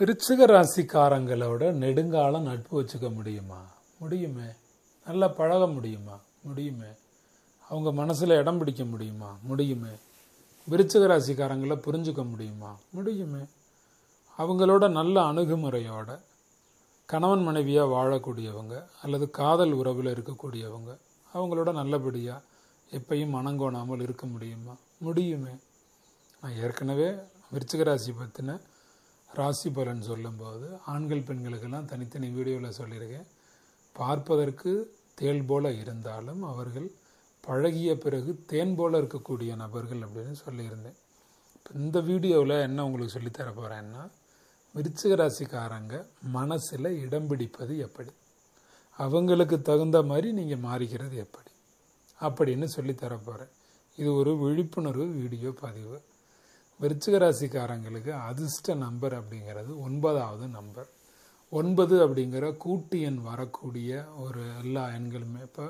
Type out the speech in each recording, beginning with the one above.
விருச்சிக ராசிக்காரங்களோட நெடுங்காலம் நட்பு வச்சுக்க முடியுமா? முடியுமே. நல்லா பழக முடியுமா? முடியுமே. அவங்க மனசில் இடம் பிடிக்க முடியுமா? முடியுமே. விருச்சிக ராசிக்காரங்களை புரிஞ்சுக்க முடியுமா? முடியுமே. அவங்களோட நல்ல அணுகுமுறையோட கணவன் மனைவியாக வாழக்கூடியவங்க அல்லது காதல் உறவில் இருக்கக்கூடியவங்க அவங்களோட நல்லபடியாக எப்பயும் மனங்கோணாமல் இருக்க முடியுமா? முடியுமே. நான் ஏற்கனவே விருச்சிக ராசி பற்றின ராசி பலன் சொல்லும்போது ஆண்கள் பெண்களுக்கெல்லாம் தனித்தனி வீடியோவில் சொல்லியிருக்கேன். பார்ப்பதற்கு தேள் போல இருந்தாலும் அவர்கள் பழகிய பிறகு தேன் போல இருக்கக்கூடிய நபர்கள் அப்படின்னு சொல்லியிருந்தேன். இப்போ இந்த வீடியோவில் என்ன உங்களுக்கு சொல்லித்தர போகிறேன்னா, விருச்சிக ராசிக்காரங்க மனசில் இடம் பிடிப்பது எப்படி, அவங்களுக்கு தகுந்த மாதிரி நீங்கள் மாறிக்கிறது எப்படி அப்படின்னு சொல்லித்தர போகிறேன். இது ஒரு விழிப்புணர்வு வீடியோ பதிவு. விருச்சிக ராசிக்காரங்களுக்கு அதிர்ஷ்ட நம்பர் அப்படிங்கிறது 9வது நம்பர். 9 அப்படிங்கிற கூட்டு எண் வரக்கூடிய ஒரு எல்லா எண்களுமே இப்போ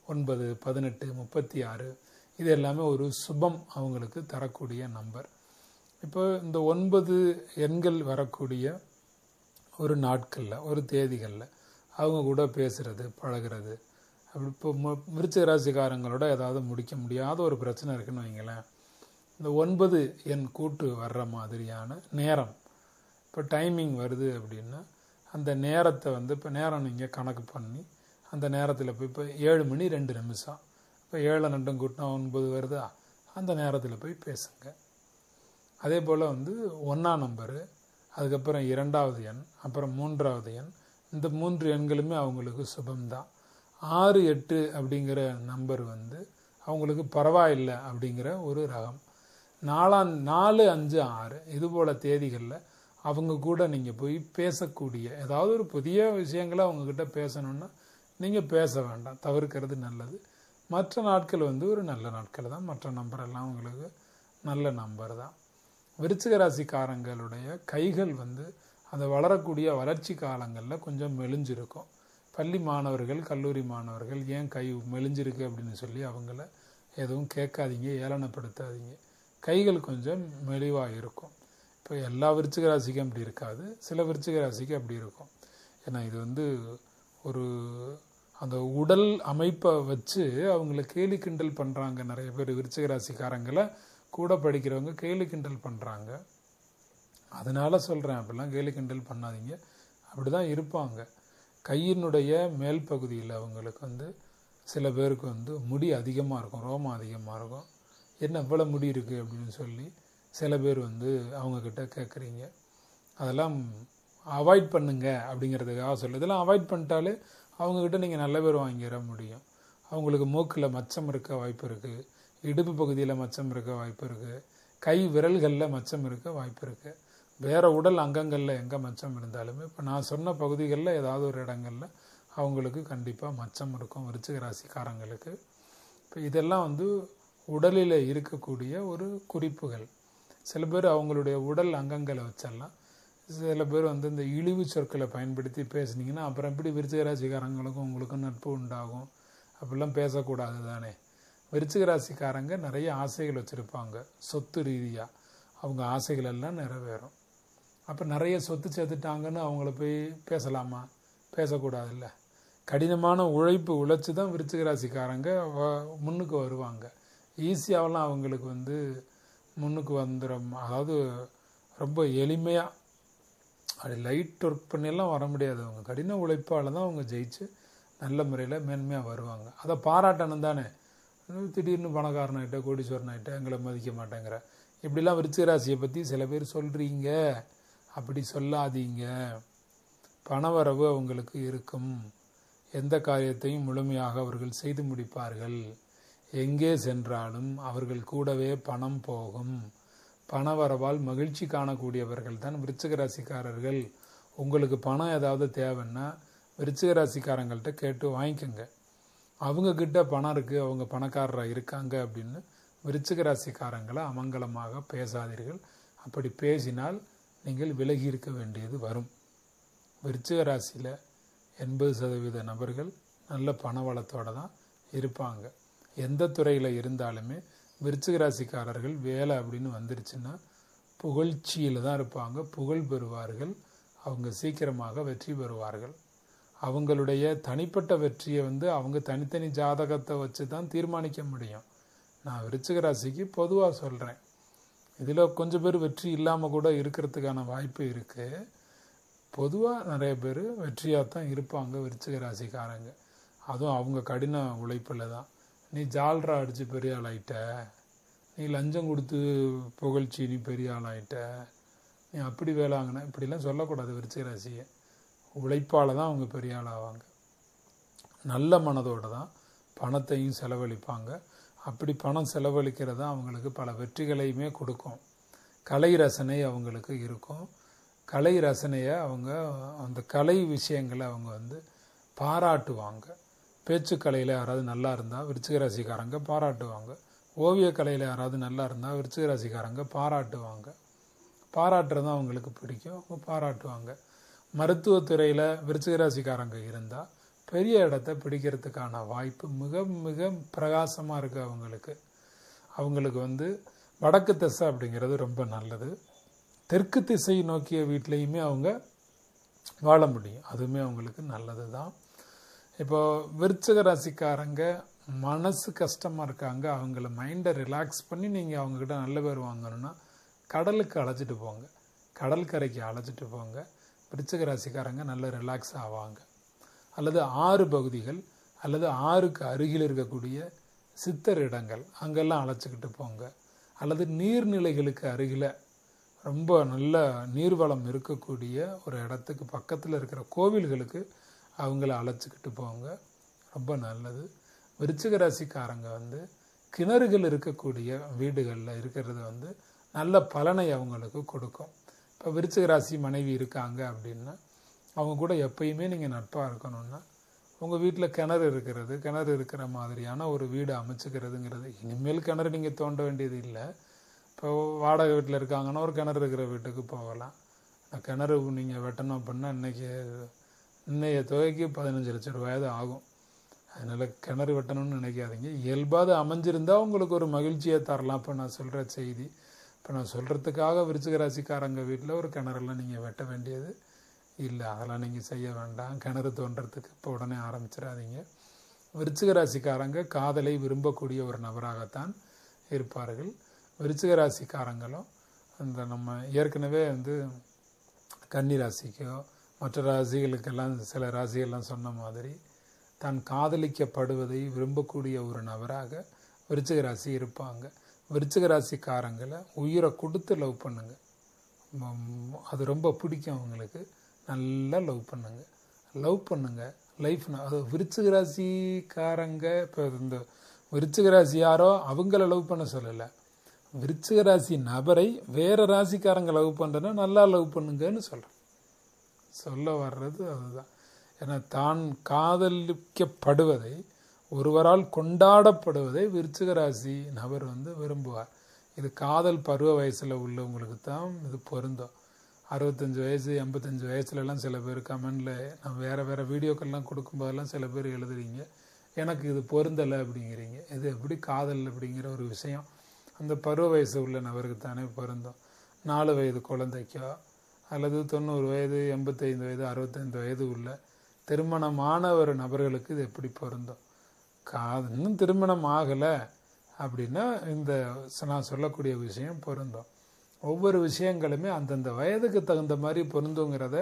9, 18, 36 இது எல்லாமே ஒரு சுபம் அவங்களுக்கு தரக்கூடிய நம்பர். இப்போ இந்த 9 எண்கள் வரக்கூடிய ஒரு நாட்களில் ஒரு தேதிகளில் அவங்க கூட பேசுகிறது பழகிறது அப்படி இப்போ விருச்சிக ராசிக்காரங்களோட ஏதாவது முடிக்க முடியாத ஒரு பிரச்சனை இருக்குன்னு வைங்களேன், இந்த 9 எண் கூட்டு வர்ற மாதிரியான நேரம் இப்போ டைமிங் வருது அப்படின்னா அந்த நேரத்தை இப்போ நேரம் நீங்கள் கணக்கு பண்ணி அந்த நேரத்தில் போய் இப்போ 7 மணி 2 நிமிஷம் இப்போ 7 2 கூட்டினா 9 வருதா, அந்த நேரத்தில் போய் பேசுங்க. அதே போல் 1ஆம் நம்பரு, அதுக்கப்புறம் 2வது எண், அப்புறம் 3வது எண், இந்த 3 எண்களுமே அவங்களுக்கு சுபம்தான். 6, 8 அப்படிங்கிற நம்பர் அவங்களுக்கு பரவாயில்லை அப்படிங்கிற ஒரு ரகம். 4, 5, 6 இது போல் தேதிகளில் அவங்க கூட நீங்கள் போய் பேசக்கூடிய ஏதாவது ஒரு புதிய விஷயங்களை அவங்கக்கிட்ட பேசணுன்னா நீங்கள் பேச வேண்டாம், தவிர்க்கிறது நல்லது. மற்ற நாட்கள் ஒரு நல்ல நாட்கள் தான். மற்ற நம்பரெல்லாம் உங்களுக்கு நல்ல நம்பர் தான். விருச்சிக ராசிக்காரங்களுடைய கைகள் அந்த வளரக்கூடிய வளர்ச்சி காலங்களில் கொஞ்சம் மெலிஞ்சிருக்கும். பள்ளி மாணவர்கள் கல்லூரி மாணவர்கள் ஏன் கை மெலிஞ்சிருக்கு அப்படின்னு சொல்லி அவங்கள எதுவும் கேட்காதீங்க, ஏளனப்படுத்தாதீங்க. கைகள் கொஞ்சம் மெலிவாக இருக்கும். இப்போ எல்லா விருச்சிக ராசிக்கும் அப்படி இருக்காது, சில விருச்சிக ராசிக்கு அப்படி இருக்கும். ஏன்னா இது ஒரு அந்த உடல் அமைப்பை வச்சு அவங்கள கேலி கிண்டல் பண்ணுறாங்க. நிறைய பேர் விருச்சிக ராசிக்காரங்களை கூட படிக்கிறவங்க கேலி கிண்டல் பண்ணுறாங்க. அதனால சொல்கிறேன், அப்படிலாம் கேலி கிண்டல் பண்ணாதீங்க. அப்படி தான் இருப்பாங்க. கையினுடைய மேல் பகுதியில் அவங்களுக்கு சில பேருக்கு முடி அதிகமாக இருக்கும், ரோமம் அதிகமாக இருக்கும். என்ன இவ்வளோ முடி இருக்குது அப்படின்னு சொல்லி சில பேர் அவங்கக்கிட்ட கேட்குறீங்க. அதெல்லாம் அவாய்ட் பண்ணுங்க அப்படிங்கிறதுக்காக சொல்லு. இதெல்லாம் அவாய்ட் பண்ணிட்டாலே அவங்கக்கிட்ட நீங்கள் நல்ல பேர் வாங்கிட முடியும். அவங்களுக்கு மூக்கில் மச்சம் இருக்க வாய்ப்பு இருக்குது, இடுப்பு பகுதியில் மச்சம் இருக்க வாய்ப்பு இருக்குது, கை விரல்களில் மச்சம் இருக்க வாய்ப்பு இருக்குது. வேறு உடல் அங்கங்களில் எங்கே மச்சம் இருந்தாலுமே இப்போ நான் சொன்ன பகுதிகளில் ஏதாவது ஒரு இடங்களில் அவங்களுக்கு கண்டிப்பாக மச்சம் இருக்கும் விருச்சிக ராசிக்காரங்களுக்கு. இப்போ இதெல்லாம் உடலில் இருக்கக்கூடிய ஒரு குறிப்புகள். சில பேர் அவங்களுடைய உடல் அங்கங்களை வச்சிடலாம். சில பேர் இந்த இழிவு சொற்களை பயன்படுத்தி பேசுனீங்கன்னா அப்புறம் எப்படி விருச்சிக ராசிக்காரங்களுக்கும் உங்களுக்கும் நட்பு உண்டாகும்? அப்படிலாம் பேசக்கூடாது தானே. விருச்சிக ராசிக்காரங்க நிறைய ஆசைகள் வச்சுருப்பாங்க. சொத்து ரீதியாக அவங்க ஆசைகள் எல்லாம் நிறைவேறும். அப்போ நிறைய சொத்து சேர்த்துட்டாங்கன்னு அவங்கள போய் பேசலாமா? பேசக்கூடாதுல்ல. கடினமான உழைச்சி தான் விருச்சிக ராசிக்காரங்க முன்னுக்கு வருவாங்க. ஈஸியாகலாம் அவங்களுக்கு முன்னுக்கு வந்துடும். அதாவது ரொம்ப எளிமையாக அப்படி லைட் ஒர்க் பண்ணியெல்லாம் வர முடியாது. அவங்க கடின உழைப்பால் தான் அவங்க ஜெயிச்சு நல்ல முறையில் மேன்மையாக வருவாங்க. அதை பாராட்டணும் தானே. திடீர்னு பணக்காரனாயிட்ட கோடீஸ்வரனாயிட்ட எங்களை மதிக்க மாட்டேங்கிற இப்படிலாம் விருச்சிக ராசியை பற்றி சில பேர் சொல்கிறீங்க. அப்படி சொல்லாதீங்க. பணவரவு அவங்களுக்கு இருக்கும். எந்த காரியத்தையும் முழுமையாக அவர்கள் செய்து முடிப்பார்கள். எங்கே சென்றாலும் அவர்கள் கூடவே பணம் போகும். பணவரவால் மகிழ்ச்சி காணக்கூடியவர்கள் தான் விருச்சிக ராசிக்காரர்கள். உங்களுக்கு பணம் ஏதாவது தேவைன்னா விருச்சிக ராசிக்காரங்கள்ட்ட கேட்டு வாங்கிக்கோங்க. அவங்கக்கிட்ட பணம் இருக்குது, அவங்க பணக்காரராக இருக்காங்க அப்படின்னு விருச்சிக ராசிக்காரங்களை அமங்கலமாக பேசாதீர்கள். அப்படி பேசினால் நீங்கள் விலகி இருக்க வேண்டியது வரும். விருச்சிக ராசியில் 80% நபர்கள் நல்ல பண வளத்தோடு தான் இருப்பாங்க. எந்த துறையில் இருந்தாலுமே விருச்சிக ராசிக்காரர்கள் வேலை அப்படின்னு வந்துருச்சுன்னா புகழ்ச்சியில் தான் இருப்பாங்க, புகழ் பெறுவார்கள். அவங்க சீக்கிரமாக வெற்றி பெறுவார்கள். அவங்களுடைய தனிப்பட்ட வெற்றியை அவங்க தனித்தனி ஜாதகத்தை வச்சு தான் தீர்மானிக்க முடியும். நான் விருச்சிக ராசிக்கு பொதுவாக சொல்கிறேன். இதில் கொஞ்சம் பேர் வெற்றி இல்லாமல் கூட இருக்கிறதுக்கான வாய்ப்பு இருக்குது. பொதுவாக நிறைய பேர் வெற்றியாக தான் இருப்பாங்க விருச்சிக ராசிக்காரங்க. அதுவும் அவங்க கடின உழைப்பில் தான். நீ ஜால்ரா அடித்து பெரிய ஆள் ஆகிட்ட, நீ லஞ்சம் கொடுத்து புகழ்ச்சி நீ பெரிய ஆள் ஆகிட்ட, நீ அப்படி வேலை வாங்கின, இப்படிலாம் சொல்லக்கூடாது. விருச்சிக ராசியை உழைப்பால் தான் அவங்க பெரிய ஆள் ஆவாங்க. நல்ல மனதோடு தான் பணத்தையும் செலவழிப்பாங்க. அப்படி பணம் செலவழிக்கிறது தான் அவங்களுக்கு பல வெற்றிகளையுமே கொடுக்கும். கலை ரசனை அவங்களுக்கு இருக்கும். கலை ரசனையை அவங்க அந்த கலை விஷயங்களை அவங்க பாராட்டுவாங்க. பேச்சுக்கலையில் யாராவது நல்லா இருந்தால் விருச்சிக ராசிக்காரங்க பாராட்டுவாங்க. ஓவியக்கலையில் யாராவது நல்லா இருந்தால் விருச்சிக ராசிக்காரங்க பாராட்டுவாங்க. பாராட்டுறது தான் அவங்களுக்கு பிடிக்கும், அவங்க பாராட்டுவாங்க. மருத்துவத்துறையில் விருச்சிக ராசிக்காரங்க இருந்தால் பெரிய இடத்த பிடிக்கிறதுக்கான வாய்ப்பு மிக மிக பிரகாசமாக இருக்குது. அவங்களுக்கு வடக்கு திசை அப்படிங்கிறது ரொம்ப நல்லது. தெற்கு திசை நோக்கிய வீட்லேயுமே அவங்க வாழ முடியும், அதுவுமே அவங்களுக்கு நல்லது தான். இப்போ விருச்சிக ராசிக்காரங்க மனசு கஷ்டமாக இருக்காங்க, அவங்கள மைண்டை ரிலாக்ஸ் பண்ணி நீங்கள் அவங்கக்கிட்ட நல்ல பேர் வாங்கணுன்னா கடலுக்கு அழைச்சிட்டு போங்க, கடற்கரைக்கு அழைச்சிட்டு போங்க. விருச்சிக ராசிக்காரங்க நல்ல ரிலாக்ஸ் ஆவாங்க. அல்லது ஆறு பகுதிகள் அல்லது ஆறுக்கு அருகில் இருக்கக்கூடிய சித்தர் இடங்கள் அங்கெல்லாம் அழைச்சிக்கிட்டு போங்க. அல்லது நீர்நிலைகளுக்கு அருகில் ரொம்ப நல்ல நீர்வளம் இருக்கக்கூடிய ஒரு இடத்துக்கு பக்கத்தில் இருக்கிற கோவில்களுக்கு அவங்கள அழைச்சிக்கிட்டு போங்க, ரொம்ப நல்லது. விருச்சிக ராசிக்காரங்க கிணறுகள் இருக்கக்கூடிய வீடுகளில் இருக்கிறது நல்ல பலனை அவங்களுக்கு கொடுக்கும். இப்போ விருச்சிக ராசி மனைவி இருக்காங்க அப்படின்னா அவங்க கூட எப்பயுமே நீங்கள் நட்பாக இருக்கணும்னா உங்கள் வீட்டில் கிணறு இருக்கிற மாதிரியான ஒரு வீடு அமைச்சுக்கிறதுங்கிறது. இனிமேல் கிணறு நீங்கள் தோண்ட வேண்டியது இல்லை. இப்போ வாடகை வீட்டில் இருக்காங்கன்னா ஒரு கிணறு இருக்கிற வீட்டுக்கு போகலாம். கிணறு நீங்கள் வெட்டணும் அப்படின்னா இன்னைய தொகைக்கு 15 லட்சம் ரூபாய் ஆகும். அதனால் கிணறு வெட்டணும்னு நினைக்காதீங்க. இயல்பாக அமைஞ்சிருந்தால் உங்களுக்கு ஒரு மகிழ்ச்சியை தரலாம். இப்போ நான் சொல்கிற செய்தி, இப்போ நான் சொல்கிறதுக்காக விருச்சிக ராசிக்காரங்க வீட்டில் ஒரு கிணறெல்லாம் நீங்கள் வெட்ட வேண்டியது இல்லை, அதெல்லாம் நீங்கள் செய்ய வேண்டாம். கிணறு தோன்றதுக்கு இப்போ உடனே ஆரம்பிச்சிடாதீங்க. விருச்சிக ராசிக்காரங்க காதலை விரும்பக்கூடிய ஒரு நபராகத்தான் இருப்பார்கள். விருச்சிக ராசிக்காரங்களும் நம்ம ஏற்கனவே கன்னி ராசிக்கோ மற்ற ராசிகளுக்கெல்லாம் சில ராசிகள்லாம் சொன்ன மாதிரி தான் காதலிக்கப்படுவதை விரும்பக்கூடிய ஒரு நபராக விருச்சிக ராசி இருப்பாங்க. விருச்சிக ராசிக்காரங்களை உயிரை கொடுத்து லவ் பண்ணுங்க, அது ரொம்ப பிடிக்கும் அவங்களுக்கு. நல்லா லவ் பண்ணுங்க லைஃப். அது விருச்சிக ராசிக்காரங்க இப்போ இந்த விருச்சிக ராசி யாரோ அவங்கள லவ் பண்ண சொல்லலை, விருச்சிக ராசி நபரை வேற ராசிக்காரங்க லவ் பண்ணுறேன்னா நல்லா லவ் பண்ணுங்கன்னு சொல்ல வர்றது அதுதான். ஏன்னா தான் காதலிக்கப்படுவதை ஒருவரால் கொண்டாடப்படுவதை விருச்சிக ராசி நபர் விரும்புவார். இது காதல் பருவ வயசில் உள்ளவங்களுக்கு தான் இது பொருந்தும். 65 வயசு 85 வயசுலலாம் சில பேர் கமெண்டில் நான் வேறு வீடியோக்கள்லாம் கொடுக்கும்போதெல்லாம் சில பேர் எழுதுறீங்க எனக்கு இது பொருந்தலை அப்படிங்கிறீங்க. இது எப்படி காதல் அப்படிங்கிற ஒரு விஷயம் அந்த பருவ வயசு உள்ள நபருக்கு தானே பொருந்தும். 4 வயது குழந்தைக்கோ அல்லது 90 வயது 85 வயது 65 வயது உள்ள திருமணமான ஒரு நபர்களுக்கு இது எப்படி பொருந்தும்? இன்னும் திருமணம் ஆகலை அப்படின்னா இந்த நான் சொல்லக்கூடிய விஷயம் பொருந்தும். ஒவ்வொரு விஷயங்களுமே அந்தந்த வயதுக்கு தகுந்த மாதிரி பொருந்துங்கிறத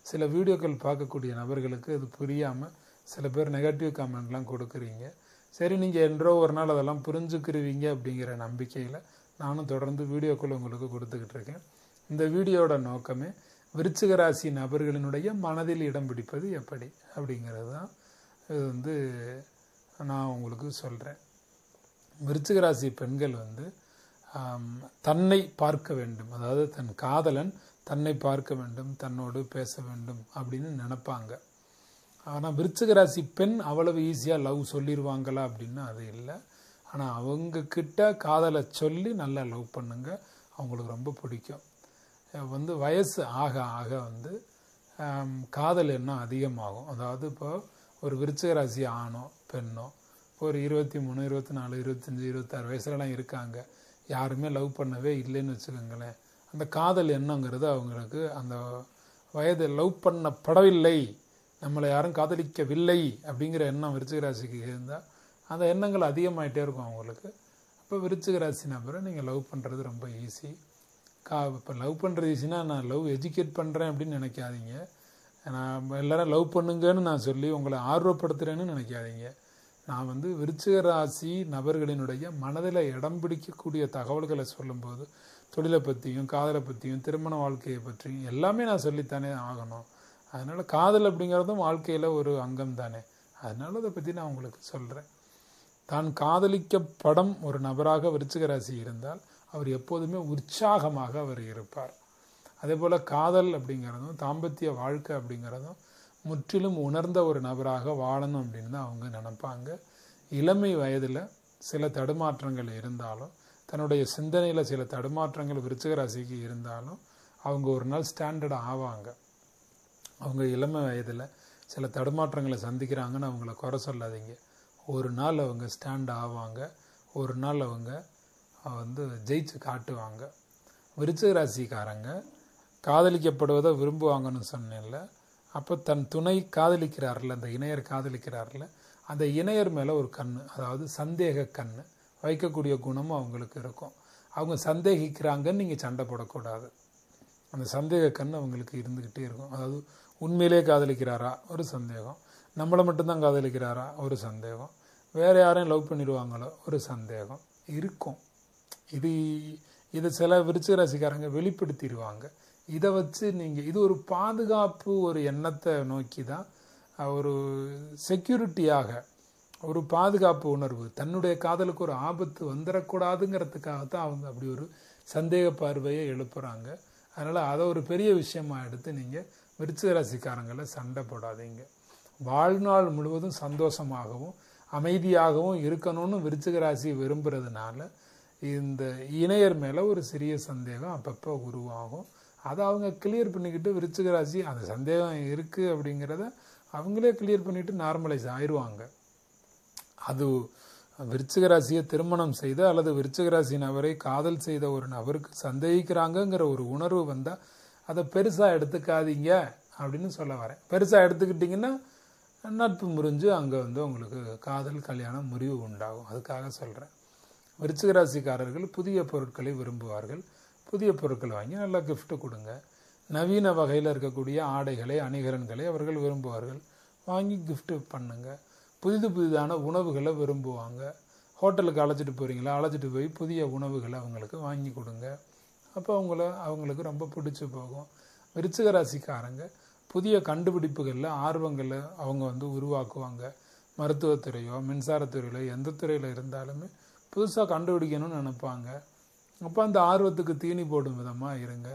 சில வீடியோக்கள் பார்க்கக்கூடிய நபர்களுக்கு இது புரியாமல் சில பேர் நெகட்டிவ் கமெண்ட்லாம் கொடுக்குறீங்க. சரி, நீங்கள் என்றோ ஒரு நாள் அதெல்லாம் புரிஞ்சுக்கிருவீங்க அப்படிங்கிற நம்பிக்கையில் நானும் தொடர்ந்து வீடியோக்கள் உங்களுக்கு கொடுத்துக்கிட்டு இருக்கேன். இந்த வீடியோட நோக்கமே விருச்சிக ராசி நபர்களினுடைய மனதில் இடம் பிடிப்பது எப்படி அப்படிங்கிறது தான். இது நான் உங்களுக்கு சொல்கிறேன். விருச்சிக ராசி பெண்கள் தன்னை பார்க்க வேண்டும், அதாவது தன் காதலன் தன்னை பார்க்க வேண்டும், தன்னோடு பேச வேண்டும் அப்படின்னு நினைப்பாங்க. ஆனால் விருச்சிக ராசி பெண் அவ்வளவு ஈஸியாக லவ் சொல்லிடுவாங்களா அப்படின்னா அது இல்லை. ஆனால் அவங்கக்கிட்ட காதலை சொல்லி நல்லா லவ் பண்ணுங்க, அவங்களுக்கு ரொம்ப பிடிக்கும். வயசு ஆக ஆக காதல் எண்ணம் அதிகமாகும். அதாவது இப்போ ஒரு விருச்சிக ராசி ஆணோ பெண்ணோ ஒரு 23, 24, 25, 26 வயசுலலாம் இருக்காங்க, யாருமே லவ் பண்ணவே இல்லைன்னு வச்சுக்கோங்களேன். அந்த காதல் எண்ணங்கிறது அவங்களுக்கு அந்த வயது லவ் பண்ணப்படவில்லை, நம்மளை யாரும் காதலிக்கவில்லை அப்படிங்கிற எண்ணம் விருச்சிக ராசிக்கு இருந்தால் அந்த எண்ணங்கள் அதிகமாகிட்டே இருக்கும் அவங்களுக்கு. அப்போ விருச்சிக ராசி நபரை நீங்கள் லவ் பண்ணுறது ரொம்ப ஈஸி. இப்போ லவ் பண்ணுறது ஈஸினா நான் லவ் எஜுகேட் பண்ணுறேன் அப்படின்னு நினைக்காதீங்க. நான் எல்லோரும் லவ் பண்ணுங்கன்னு நான் சொல்லி உங்களை ஆர்வப்படுத்துகிறேன்னு நினைக்காதீங்க. நான் வந்து விருச்சிக ராசி நபர்களினுடைய மனதில் இடம் பிடிக்கக்கூடிய தகவல்களை சொல்லும்போது தொழிலை பற்றியும் காதலை பற்றியும் திருமண வாழ்க்கையை பற்றியும் எல்லாமே நான் சொல்லித்தானே ஆகணும். அதனால் காதல் அப்படிங்கிறதும் வாழ்க்கையில் ஒரு அங்கம் தானே. அதனால அதை பற்றி நான் உங்களுக்கு சொல்கிறேன். தான் காதலிக்கப்படும் ஒரு நபராக விருச்சிக ராசி இருந்தால் அவர் எப்போதுமே உற்சாகமாக அவர் இருப்பார். அதே போல் காதல் அப்படிங்கிறதும் தாம்பத்திய வாழ்க்கை அப்படிங்கிறதும் முற்றிலும் உணர்ந்த ஒரு நபராக வாழணும் அப்படின்னு தான் அவங்க நினைப்பாங்க. இளமை வயதில் சில தடுமாற்றங்கள் இருந்தாலும், தன்னுடைய சிந்தனையில் சில தடுமாற்றங்கள் விருச்சிக ராசிக்கு இருந்தாலும் அவங்க ஒரு நாள் ஸ்டாண்டர்ட் ஆவாங்க. அவங்க இளமை வயதில் சில தடுமாற்றங்களை சந்திக்கிறாங்கன்னு அவங்கள குறை சொல்லாதீங்க. ஒரு நாள் அவங்க ஸ்டாண்ட் ஆவாங்க, ஒரு நாள் அவங்க வந்து ஜெயிச்சு காட்டுவாங்க. விருச்சிக ராசிக்காரங்க காதலிக்கப்படுவதை விரும்புவாங்கன்னு சொன்னேன்ல. அப்போ தன் துணை காதலிக்கிறார்ல, அந்த இணையர் காதலிக்கிறார்ல, அந்த இணையர் மேலே ஒரு கண்ணு, அதாவது சந்தேக கண்ணு வைக்கக்கூடிய குணமும் அவங்களுக்கு இருக்கும். அவங்க சந்தேகிக்கிறாங்கன்னு நீங்கள் சண்டை போடக்கூடாது. அந்த சந்தேக கண் அவங்களுக்கு இருந்துக்கிட்டே இருக்கும். அதாவது உண்மையிலே காதலிக்கிறாரா ஒரு சந்தேகம், நம்மளை மட்டும்தான் காதலிக்கிறாரா ஒரு சந்தேகம், வேறு யாரையும் லவ் பண்ணிடுவாங்களோ ஒரு சந்தேகம் இருக்கும். இது சில விருச்சிக ராசிக்காரங்க வெளிப்படுத்திடுவாங்க. இதை வச்சு நீங்கள் இது ஒரு பாதுகாப்பு ஒரு எண்ணத்தை நோக்கி தான், ஒரு செக்யூரிட்டியாக, ஒரு பாதுகாப்பு உணர்வு, தன்னுடைய காதலுக்கு ஒரு ஆபத்து வந்துடக்கூடாதுங்கிறதுக்காகத்தான் அவங்க அப்படி ஒரு சந்தேக பார்வையை எழுப்புறாங்க. அதனால் அதை ஒரு பெரிய விஷயமா எடுத்து நீங்கள் விருச்சிக ராசிக்காரங்களை சண்டை போடாதீங்க. வாழ்நாள் முழுவதும் சந்தோஷமாகவும் அமைதியாகவும் இருக்கணும்னு விருச்சிக ராசி விரும்புறதுனால இந்த இணையர் மேலே ஒரு சிறிய சந்தேகம் அப்பப்போ உருவாகும். அதை அவங்க கிளியர் பண்ணிக்கிட்டு விருச்சிக ராசி அந்த சந்தேகம் இருக்குது அப்படிங்கிறத அவங்களே கிளியர் பண்ணிவிட்டு நார்மலைஸ் ஆயிடுவாங்க. அது விருச்சிக ராசியை திருமணம் செய்த அல்லது விருச்சிக ராசி நபரை காதல் செய்த ஒரு நபருக்கு சந்தேகிக்கிறாங்கங்கிற ஒரு உணர்வு வந்தால் அதை பெருசாக எடுத்துக்காதீங்க அப்படின்னு சொல்ல வரேன். பெருசாக எடுத்துக்கிட்டிங்கன்னா நட்பு முறிஞ்சு அங்கே வந்து உங்களுக்கு காதல் கல்யாணம் முறிவு உண்டாகும். அதுக்காக சொல்கிறேன். விருச்சிக ராசிக்காரர்கள் புதிய பொருட்களை விரும்புவார்கள். புதிய பொருட்கள் வாங்கி நல்லா கிஃப்ட் கொடுங்க. நவீன வகையில் இருக்கக்கூடிய ஆடைகளை அணிகலன்களை அவர்கள் விரும்புவார்கள், வாங்கி கிஃப்ட் பண்ணுங்க. புதிதான உணவுகளை விரும்புவாங்க. ஹோட்டலுக்கு அழைச்சிட்டு போகிறீங்களா, அழைச்சிட்டு போய் புதிய உணவுகளை அவங்களுக்கு வாங்கி கொடுங்க. அப்போ அவங்களுக்கு ரொம்ப பிடிச்சி போகும். விருச்சிக ராசிக்காரங்க புதிய கண்டுபிடிப்புகளில் ஆர்வங்களை அவங்க வந்து உருவாக்குவாங்க. மருத்துவத்துறையோ மின்சாரத்துறையிலோ எந்த துறையில் இருந்தாலுமே புதுசாக கண்டுபிடிக்கணும்னு நினைப்பாங்க. அப்போ அந்த ஆர்வத்துக்கு தீனி போடும் விதமாக இருங்க.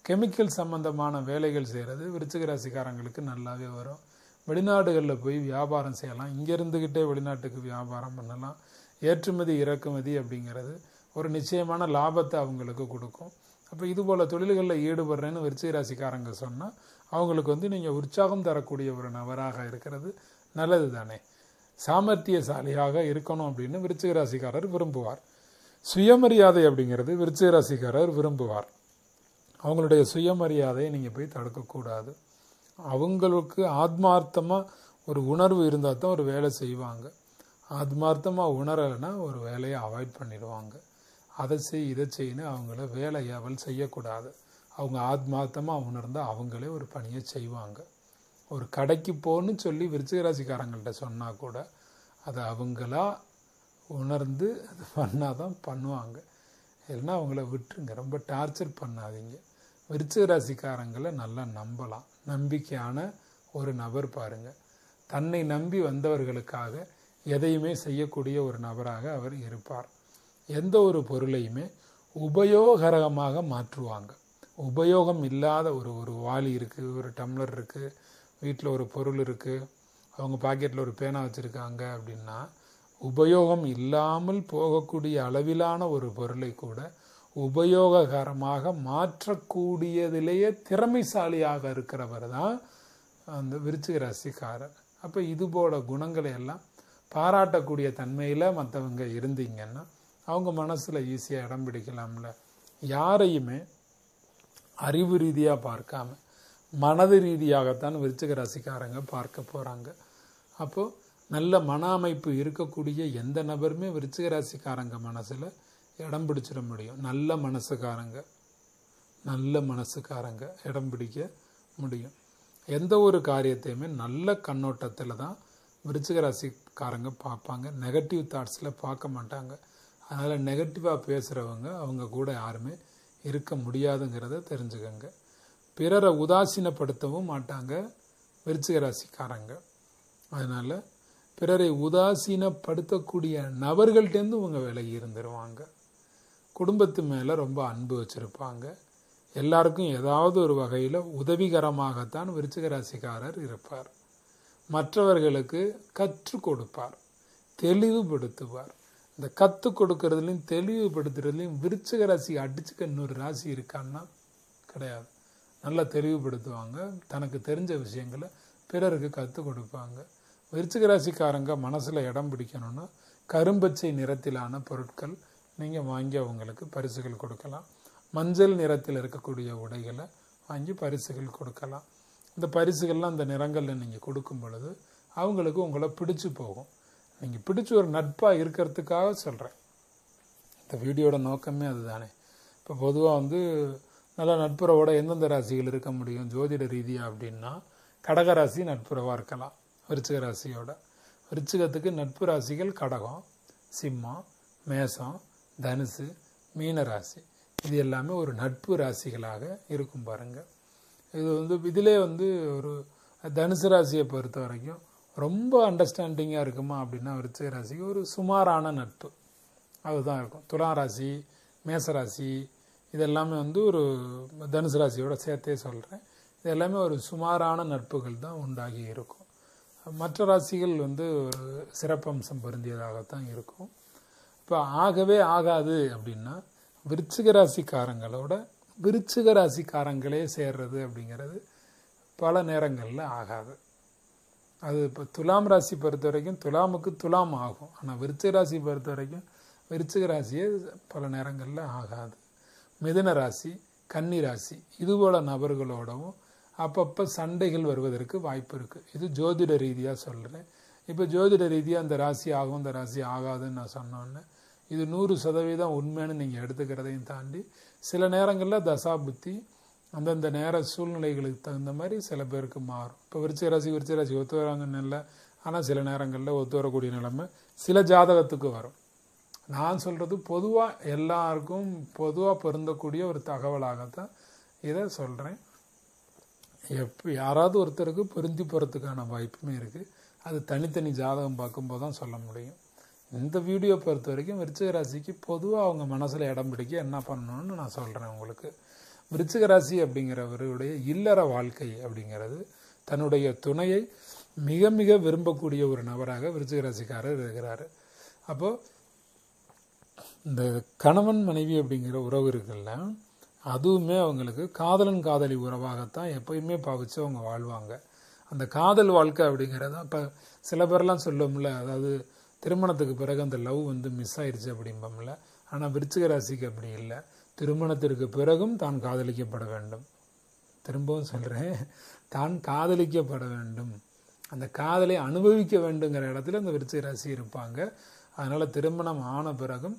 கெமிக்கல் சம்பந்தமான வேலைகள் செய்கிறது விருச்சிக ராசிக்காரங்களுக்கு நல்லாவே வரும். வெளிநாடுகளில் போய் வியாபாரம் செய்யலாம், இங்கே இருந்துக்கிட்டே வெளிநாட்டுக்கு வியாபாரம் பண்ணலாம். ஏற்றுமதி இறக்குமதி அப்படிங்கிறது ஒரு நிச்சயமான லாபத்தை அவங்களுக்கு கொடுக்கும். அப்போ இதுபோல் தொழில்களில் ஈடுபடுறேன்னு விருச்சிக ராசிக்காரங்க சொன்னால் அவங்களுக்கு வந்து நீங்கள் உற்சாகம் தரக்கூடிய ஒரு நபராக இருக்கிறது நல்லது தானே. சாமர்த்தியசாலியாக இருக்கணும் அப்படின்னு விருச்சிக ராசிக்காரர் விரும்புவார். சுயமரியாதை அப்படிங்கிறது விருச்சிக ராசிக்காரர் விரும்புவார். அவங்களுடைய சுயமரியாதையை நீங்கள் போய் தடுக்கக்கூடாது. அவங்களுக்கு ஆத்மார்த்தமாக ஒரு உணர்வு இருந்தால் தான் ஒரு வேலை செய்வாங்க. ஆத்மார்த்தமாக உணரலைன்னா ஒரு வேலையை அவாய்ட் பண்ணிடுவாங்க. அதை செய் இதை செய்யன்னு அவங்கள வேலையை அவள் செய்யக்கூடாது. அவங்க ஆத்மார்த்தமாக உணர்ந்தால் அவங்களே ஒரு பணியை செய்வாங்க. ஒரு கடைக்கு போன்னு சொல்லி விருச்சிக ராசிக்காரங்கள்ட்ட சொன்னால் கூட அதை அவங்களா உணர்ந்து அது பண்ணாதான் பண்ணுவாங்க. இல்லைன்னா அவங்கள விட்டுருங்க, ரொம்ப டார்ச்சர் பண்ணாதீங்க. விருச்சிக ராசிக்காரங்களை நல்லா நம்பலாம். நம்பிக்கையான ஒரு நபர் பாருங்கள். தன்னை நம்பி வந்தவர்களுக்காக எதையுமே செய்யக்கூடிய ஒரு நபராக அவர் இருப்பார். எந்த ஒரு பொருளையுமே உபயோகரமாக மாற்றுவாங்க. உபயோகம் இல்லாத ஒரு வாளி இருக்குது, ஒரு டம்ளர் இருக்குது, வீட்டில் ஒரு பொருள் இருக்குது, அவங்க பாக்கெட்டில் ஒரு பேனா வச்சுருக்காங்க அப்படின்னா உபயோகம் இல்லாமல் போகக்கூடிய அளவிலான ஒரு பொருளை கூட உபயோககரமாக மாற்றக்கூடியதிலேயே திறமைசாலியாக இருக்கிறவர் தான் அந்த விருச்சிக ராசிக்காரர். அப்போ இதுபோல குணங்களை எல்லாம் பாராட்டக்கூடிய தன்மையில் மற்றவங்க இருந்தீங்கன்னா அவங்க மனசில் ஈஸியாக இடம் பிடிக்கலாம்ல. யாரையுமே அறிவு ரீதியாக பார்க்காம மனது ரீதியாகத்தான் விருச்சிக ராசிக்காரங்க பார்க்க போகிறாங்க. அப்போது நல்ல மன அமைப்பு இருக்கக்கூடிய எந்த நபருமே விருச்சிக ராசிக்காரங்க மனசில் இடம் பிடிச்சிட முடியும். நல்ல மனசுக்காரங்க இடம் பிடிக்க முடியும். எந்த ஒரு காரியத்தையுமே நல்ல கண்ணோட்டத்தில் தான் விருச்சிக ராசிக்காரங்க பார்ப்பாங்க. நெகட்டிவ் தாட்ஸில் பார்க்க மாட்டாங்க. அதனால் நெகட்டிவாக பேசுகிறவங்க அவங்க கூட யாருமே இருக்க முடியாதுங்கிறத தெரிஞ்சுக்கங்க. பிறரை உதாசீனப்படுத்தவும் மாட்டாங்க விருச்சிக ராசிக்காரங்க. அதனால் பிறரை உதாசீனப்படுத்தக்கூடிய நபர்கள்டேருந்து இவங்க விலகி இருந்துருவாங்க. குடும்பத்து மேலே ரொம்ப அன்பு வச்சுருப்பாங்க. எல்லாருக்கும் ஏதாவது ஒரு வகையில் உதவிகரமாகத்தான் விருச்சிக ராசிக்காரர் இருப்பார். மற்றவர்களுக்கு கற்றுக் கொடுப்பார், தெளிவுபடுத்துவார். இந்த கற்றுக் கொடுக்கறதுலையும் தெளிவுபடுத்துறதுலையும் விருச்சிக ராசி அடிச்சுக்க இன்னொரு ராசி இருக்கான்னா கிடையாது. நல்லா தெளிவுபடுத்துவாங்க. தனக்கு தெரிஞ்ச விஷயங்களை பிறருக்கு கற்றுக் கொடுப்பாங்க. விருச்சிக ராசிக்காரங்க மனசில் இடம் பிடிக்கணும்னா கரும்பச்சை நிறத்திலான பொருட்கள் நீங்கள் வாங்கி அவங்களுக்கு பரிசுகள் கொடுக்கலாம். மஞ்சள் நிறத்தில் இருக்கக்கூடிய உடைகளை வாங்கி பரிசுகள் கொடுக்கலாம். இந்த பரிசுகள்லாம் அந்த நிறங்களில் நீங்கள் கொடுக்கும் பொழுது அவங்களுக்கு உங்களை பிடிச்சி போகும். நீங்கள் பிடிச்சி ஒரு நட்பாக இருக்கிறதுக்காக சொல்கிறேன். இந்த வீடியோட நோக்கமே அதுதானே. இப்போ பொதுவாக நல்ல நட்புறவோட எந்தெந்த ராசிகள் இருக்க முடியும் ஜோதிட ரீதியாக அப்படின்னா, கடகராசி நட்புறவாக இருக்கலாம் விருச்சிக ராசியோட. விருச்சிகத்துக்கு நட்பு ராசிகள் கடகம், சிம்மம், மேசம், தனுசு, மீன ராசி. இது எல்லாமே ஒரு நட்பு ராசிகளாக இருக்கும் பாருங்க. இது இதிலே ஒரு தனுசு ராசியை பொறுத்த வரைக்கும் ரொம்ப அண்டர்ஸ்டாண்டிங்காக இருக்குமா அப்படின்னா விருச்சிக ராசிக்கு ஒரு சுமாரான நட்பு அதுதான் இருக்கும். துலா ராசி, மேசராசி இதெல்லாமே ஒரு தனுசு ராசியோட சேர்த்தே சொல்கிறேன். இது எல்லாமே ஒரு சுமாரான நட்புகள் தான் உண்டாகி இருக்கும். மற்ற ராசிகள் ஒரு சிறப்பம்சம் பொருந்தியதாகத்தான் இருக்கும். இப்போ ஆகவே ஆகாது அப்படின்னா விருச்சிக ராசிக்காரங்களோட விருச்சிக ராசிக்காரங்களே சேர்றது அப்படிங்கிறது பல நேரங்களில் ஆகாது. அது இப்போ துலாம் ராசி பொறுத்த வரைக்கும் துலாமுக்கு துலாம் ஆகும். ஆனால் விருச்சிக ராசி பொறுத்த வரைக்கும் விருச்சிக ராசியே பல நேரங்களில் ஆகாது. மிதுன ராசி, கன்னி ராசி இதுபோல் நபர்களோடவும் அப்பப்போ சண்டைகள் வருவதற்கு வாய்ப்பு இருக்குது. இது ஜோதிட ரீதியாக சொல்கிறேன். இப்போ ஜோதிட ரீதியாக அந்த ராசி ஆகும் இந்த ராசி ஆகாதுன்னு நான் சொன்னோன்னே இது 100% உண்மைன்னு நீங்கள் எடுத்துக்கிறதையும் தாண்டி சில நேரங்களில் தசாபுத்தி அந்தந்த நேர சூழ்நிலைகளுக்கு தகுந்த மாதிரி சில பேருக்கு மாறும். இப்போ விருச்சிக ராசி ஒத்து வராங்கன்னு இல்லை, ஆனால் சில நேரங்களில் ஒத்து வரக்கூடிய நிலைமை சில ஜாதகத்துக்கு வரும். நான் சொல்கிறது பொதுவாக எல்லாருக்கும் பொதுவாக பொருந்தக்கூடிய ஒரு தகவலாகத்தான் இதை சொல்கிறேன். யாராவது ஒருத்தருக்கு பொருந்தி போகிறதுக்கான வாய்ப்புமே இருக்குது. அது தனித்தனி ஜாதகம் பார்க்கும்போது தான் சொல்ல முடியும். இந்த வீடியோ பொறுத்த வரைக்கும் விருச்சிக ராசிக்கு பொதுவாக அவங்க மனசில் இடம் பிடிக்க என்ன பண்ணணும்னு நான் சொல்கிறேன் உங்களுக்கு. விருச்சிக ராசி அப்படிங்கிறவருடைய இல்லற வாழ்க்கை அப்படிங்கிறது தன்னுடைய துணையை மிக மிக விரும்பக்கூடிய ஒரு நபராக விருச்சிக ராசிக்காரர் இருக்கிறாரு. அப்போது இந்த கணவன் மனைவி அப்படிங்கிற உறவு இருக்குல்ல, அதுவுமே அவங்களுக்கு காதலன் காதலி உறவாகத்தான் எப்பயுமே பாவிச்சு அவங்க வாழ்வாங்க. அந்த காதல் வாழ்க்கை அப்படிங்கிறத இப்போ சில பேர்லாம் சொல்லுவோம்ல, அதாவது திருமணத்துக்கு பிறகு அந்த லவ் மிஸ் ஆயிடுச்சு அப்படிம்போம்ல. ஆனால் விருச்சிக ராசிக்கு அப்படி இல்லை. திருமணத்திற்கு பிறகும் தான் காதலிக்கப்பட வேண்டும். திரும்பவும் சொல்கிறேன், தான் காதலிக்கப்பட வேண்டும், அந்த காதலை அனுபவிக்க வேண்டுங்கிற இடத்துல அந்த விருச்சிக ராசி இருப்பாங்க. அதனால் திருமணம் ஆன பிறகும்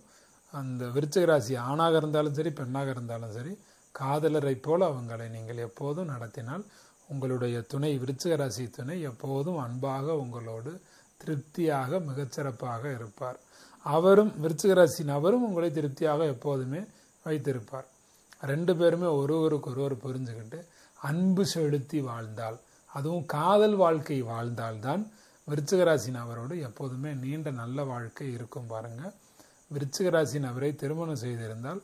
அந்த விருச்சிக ராசி ஆணாக இருந்தாலும் சரி பெண்ணாக இருந்தாலும் சரி காதலரை போல அவங்களை நீங்கள் எப்போதும் நடத்தினால் உங்களுடைய துணை விருச்சிக ராசி துணை எப்போதும் அன்பாக உங்களோடு திருப்தியாக மிகச்சிறப்பாக இருப்பார். அவரும் விருச்சிக ராசி நபரும் உங்களை திருப்தியாக எப்போதுமே வைத்திருப்பார். ரெண்டு பேருமே ஒருவருக்கு ஒருவர் புரிஞ்சுக்கிட்டு அன்பு செலுத்தி வாழ்ந்தால், அதுவும் காதல் வாழ்க்கை வாழ்ந்தால்தான் விருச்சிக ராசி நபரோடு எப்போதுமே நீண்ட நல்ல வாழ்க்கை இருக்கும். பாருங்க, விருச்சிக ராசி நபரை திருமணம் செய்திருந்தால்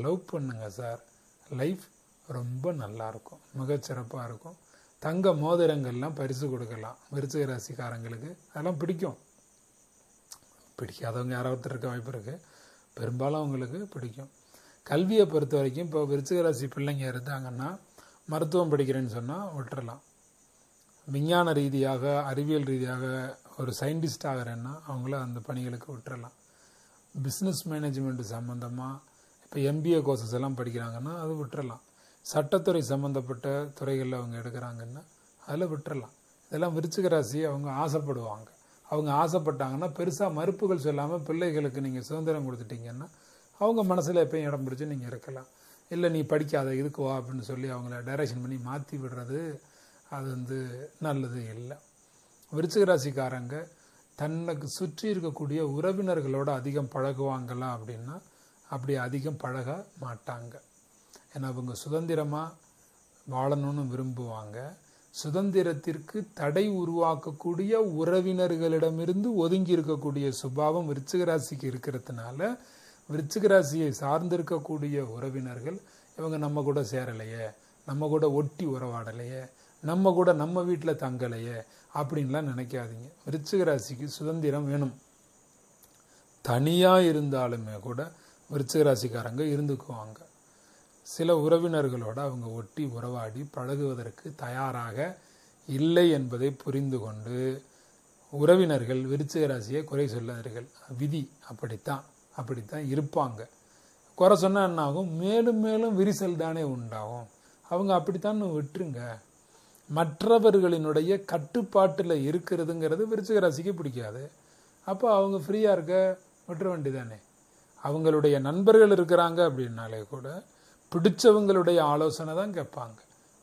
லவ் பண்ணுங்க சார், லைஃப் ரொம்ப நல்லா இருக்கும், மிகச்சிறப்பாக இருக்கும். தங்க மோதிரங்கள்லாம் பரிசு கொடுக்கலாம் விருச்சிக ராசிக்காரங்களுக்கு. அதெல்லாம் பிடிக்கும். பிடிக்காதவங்க யாராவது இருக்க வாய்ப்பு இருக்குது, பெரும்பாலும் அவங்களுக்கு பிடிக்கும். கல்வியை பொறுத்த வரைக்கும் இப்போ விருச்சிக ராசி பிள்ளைங்க இருந்தாங்கன்னா மருத்துவம் படிக்கிறேன்னு சொன்னால் விட்டுறலாம். விஞ்ஞான ரீதியாக அறிவியல் ரீதியாக ஒரு சயின்டிஸ்ட் ஆகிறேன்னா அவங்கள அந்த பணிகளுக்கு விட்டுறலாம். பிஸ்னஸ் மேனேஜ்மெண்ட் சம்மந்தமாக இப்போ MBA கோர்சஸ் எல்லாம் படிக்கிறாங்கன்னா அது விட்டுறலாம். சட்டத்துறை சம்மந்தப்பட்ட துறைகளில் அவங்க எடுக்கிறாங்கன்னா அதில் விட்டுறலாம். இதெல்லாம் விருச்சிக ராசி அவங்க ஆசைப்படுவாங்க. அவங்க ஆசைப்பட்டாங்கன்னா பெருசாக மறுப்புகள் சொல்லாமல் பிள்ளைகளுக்கு நீங்கள் சுதந்திரம் கொடுத்துட்டீங்கன்னா அவங்க மனசில் எப்பயும் இடம் பிடிச்சி நீங்கள் இருக்கலாம். இல்லை நீ படிக்காத இதுக்கு வா அப்படின்னு சொல்லி அவங்கள டைரக்ஷன் பண்ணி மாற்றி விடுறது அது நல்லது இல்லை. விருச்சிக ராசிக்காரங்க தன்னுக்கு சுற்றி இருக்கக்கூடிய உறவினர்களோட அதிகம் பழகுவாங்களா அப்படின்னா அப்படி அதிகம் பழக மாட்டாங்க. ஏன்னா அவங்க சுதந்திரமாக வாழணும்னு விரும்புவாங்க. சுதந்திரத்திற்கு தடை உருவாக்கக்கூடிய உறவினர்களிடமிருந்து ஒதுங்கி இருக்கக்கூடிய சுபாவம் விருச்சிக ராசிக்கு இருக்கிறதுனால விருச்சிக ராசியை சார்ந்திருக்கக்கூடிய உறவினர்கள் இவங்க நம்ம கூட சேரலையே, நம்ம கூட ஒட்டி உறவாடலையே, நம்ம வீட்டில் தங்கலையே அப்படின்லாம் நினைக்காதீங்க. விருச்சிக ராசிக்கு சுதந்திரம் வேணும். தனியாக இருந்தாலுமே கூட விருச்சிக ராசிக்காரங்க இருந்துக்குவாங்க. சில உறவினர்களோடு அவங்க ஒட்டி உறவாடி பழகுவதற்கு தயாராக இல்லை என்பதை புரிந்து கொண்டு உறவினர்கள் விருச்சிக ராசியை குறை சொல்லாதீர்கள். விதி அப்படித்தான் இருப்பாங்க. குறை சொன்னால் என்ன ஆகும்? மேலும் மேலும் விரிசல் தானே உண்டாகும். அவங்க அப்படித்தான் விட்டுருங்க. மற்றவர்களினுடைய கட்டுப்பாட்டில் இருக்கிறதுங்கிறது விருச்சிக ராசிக்கு பிடிக்காது. அப்போ அவங்க ஃப்ரீயாக இருக்க விட்டுற வேண்டியதானே. அவங்களுடைய நண்பர்கள் இருக்கிறாங்க அப்படின்னாலே கூட பிடிச்சவங்களுடைய ஆலோசனை தான் கேட்பாங்க.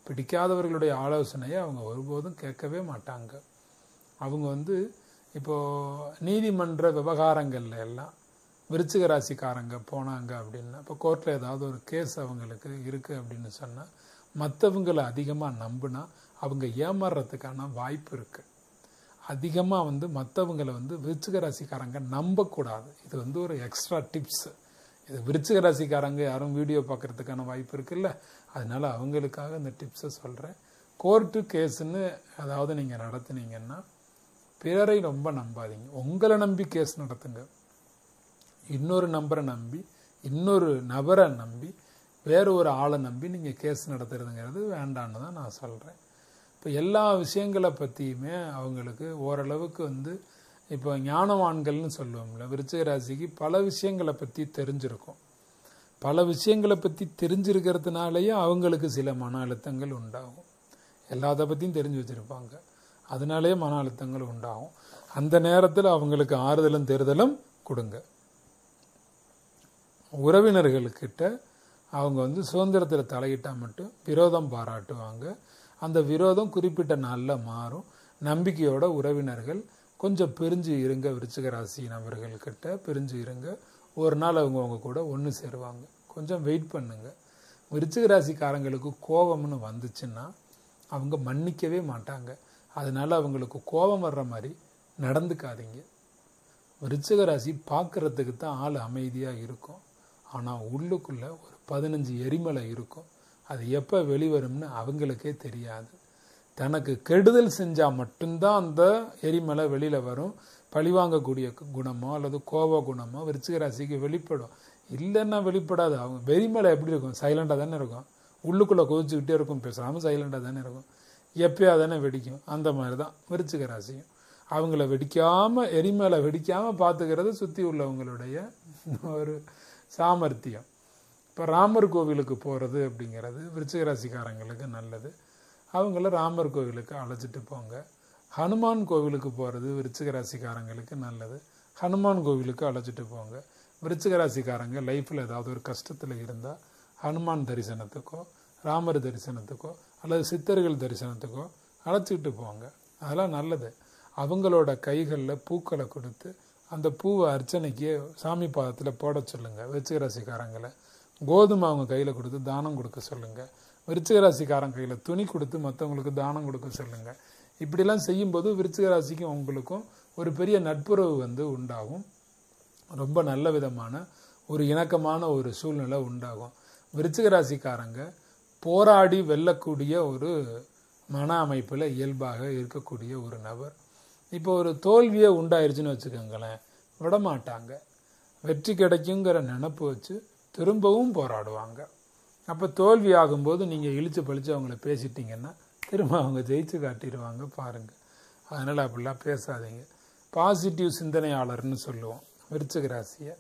பிடிக்காதவர்களுடைய ஆலோசனையை அவங்க ஒருபோதும் கேட்கவே மாட்டாங்க. அவங்க இப்போது நீதிமன்ற விவகாரங்கள்ல எல்லாம் விருச்சிக ராசிக்காரங்க போனாங்க அப்படின்னா, இப்போ கோர்ட்டில் ஏதாவது ஒரு கேஸ் அவங்களுக்கு இருக்குது அப்படின்னு சொன்னால் மற்றவங்களை அதிகமாக நம்பினா அவங்க ஏமாறுறதுக்கான வாய்ப்பு இருக்குது. அதிகமாக மற்றவங்களை விருச்சிக ராசிக்காரங்க நம்பக்கூடாது. இது ஒரு எக்ஸ்ட்ரா டிப்ஸ். இது விருச்சிக ராசிக்காரங்க யாரும் வீடியோ பார்க்குறதுக்கான வாய்ப்பு இருக்குல்ல, அதனால அவங்களுக்காக இந்த டிப்ஸை சொல்கிறேன். கோர்ட்டு கேஸுன்னு அதாவது நீங்கள் நடத்துனீங்கன்னா பிறரை ரொம்ப நம்பாதீங்க. உங்களை நம்பி கேஸ் நடத்துங்க. இன்னொரு நபரை நம்பி வேறு ஒரு ஆளை நம்பி நீங்கள் கேஸ் நடத்துறதுங்கிறது வேண்டான்னு தான் நான் சொல்கிறேன். இப்போ எல்லா விஷயங்களை பற்றியுமே அவங்களுக்கு ஓரளவுக்கு இப்போ ஞானவான்கள்னு சொல்லுவோம்ல, விருச்சிக ராசிக்கு பல விஷயங்களை பற்றி தெரிஞ்சிருக்கும். பல விஷயங்களை பற்றி தெரிஞ்சிருக்கிறதுனாலேயே அவங்களுக்கு சில மன அழுத்தங்கள் உண்டாகும். எல்லாத்த பற்றியும் தெரிஞ்சு வச்சுருப்பாங்க, அதனாலேயே மன அழுத்தங்கள் உண்டாகும். அந்த நேரத்தில் அவங்களுக்கு ஆறுதலும் தேறுதலும் கொடுங்க. உறவினர்கள்கிட்ட அவங்க சுதந்திரத்தில் தலையிட்டால் மட்டும் விரோதம் பாராட்டுவாங்க. அந்த விரோதம் குறிப்பிட்ட நாளில் மாறும். நம்பிக்கையோட உறவினர்கள் கொஞ்சம் பிரிஞ்சு இருங்க. விருச்சிக ராசி நபர்கள்கிட்ட பிரிஞ்சு இருங்க. ஒரு நாள் அவங்க கூட ஒன்று சேருவாங்க. கொஞ்சம் வெயிட் பண்ணுங்க. விருச்சிக ராசிக்காரங்களுக்கு கோபம்னு வந்துச்சுன்னா அவங்க மன்னிக்கவே மாட்டாங்க. அதனால அவங்களுக்கு கோபம் வர்ற மாதிரி நடந்துக்காதீங்க. விருச்சிக ராசி பார்க்கறதுக்கு தான் ஆள் அமைதியாக இருக்கும். ஆனால் உள்ளுக்குள்ளே ஒரு 15 எரிமலை இருக்கும். அது எப்போ வெளிவரும்னு அவங்களுக்கே தெரியாது. தனக்கு கெடுதல் செஞ்சால் மட்டும்தான் அந்த எரிமலை வெளியில் வரும். பழிவாங்கக்கூடிய குணமோ அல்லது கோப குணமோ விருச்சிக ராசிக்கு வெளிப்படும். இல்லைன்னா வெளிப்படாது. அவங்க எரிமலை எப்படி இருக்கும்? சைலண்டாக தானே இருக்கும். உள்ளுக்குள்ளே கொதிச்சுக்கிட்டே இருக்கும். பேசாமல் சைலண்டாக தானே இருக்கும். எப்பயா தானே வெடிக்கும். அந்த மாதிரி தான் விருச்சிக ராசியும். அவங்கள எரிமலை வெடிக்காமல் பார்த்துக்கிறது சுற்றி உள்ளவங்களுடைய ஒரு சாமர்த்தியம். இப்போ ராமர் கோவிலுக்கு போகிறது அப்படிங்கிறது விருச்சிக ராசிக்காரங்களுக்கு நல்லது. அவங்கள ராமர் கோவிலுக்கு அழைச்சிட்டு போங்க. ஹனுமான் கோவிலுக்கு போகிறது விருச்சிக ராசிக்காரங்களுக்கு நல்லது. ஹனுமான் கோவிலுக்கு அழைச்சிட்டு போங்க. விருச்சிக ராசிக்காரங்க லைஃப்பில் ஏதாவது ஒரு கஷ்டத்தில் இருந்தால் ஹனுமான் தரிசனத்துக்கோ ராமர் தரிசனத்துக்கோ அல்லது சித்தர்கள் தரிசனத்துக்கோ அழைச்சிக்கிட்டு போங்க. அதெல்லாம் நல்லது. அவங்களோட கைகளில் பூக்களை கொடுத்து அந்த பூவை அர்ச்சனைக்கு சாமி பாதத்தில் போட சொல்லுங்கள். விருச்சிக ராசிக்காரங்களை கோதுமை அவங்க கையில் கொடுத்து தானம் கொடுக்க சொல்லுங்கள். விருச்சிக ராசிக்காரங்க கையில் துணி கொடுத்து மற்றவங்களுக்கு தானம் கொடுக்க சொல்லுங்கள். இப்படிலாம் செய்யும்போது விருச்சிக ராசிக்கும் உங்களுக்கும் ஒரு பெரிய நட்புறவு உண்டாகும். ரொம்ப நல்ல விதமான ஒரு இணக்கமான ஒரு சூழ்நிலை உண்டாகும். விருச்சிக ராசிக்காரங்க போராடி வெல்லக்கூடிய ஒரு மன அமைப்பில் இயல்பாக இருக்கக்கூடிய ஒரு நபர். இப்போ ஒரு தோல்வியே உண்டாயிருச்சுன்னு வச்சுக்கோங்களேன், விடமாட்டாங்க. வெற்றி கிடைக்குங்கிற நினப்பு வச்சு திரும்பவும் போராடுவாங்க. அப்போ தோல்வி ஆகும்போது நீங்கள் இழிச்சு பழிச்சு அவங்கள பேசிட்டீங்கன்னா திரும்ப அவங்க ஜெயிச்சு காட்டிடுவாங்க பாருங்கள். அதனால் அப்படிலாம் பேசாதீங்க. பாசிட்டிவ் சிந்தனையாளர்னு சொல்லுவோம் விருச்சிக ராசியை.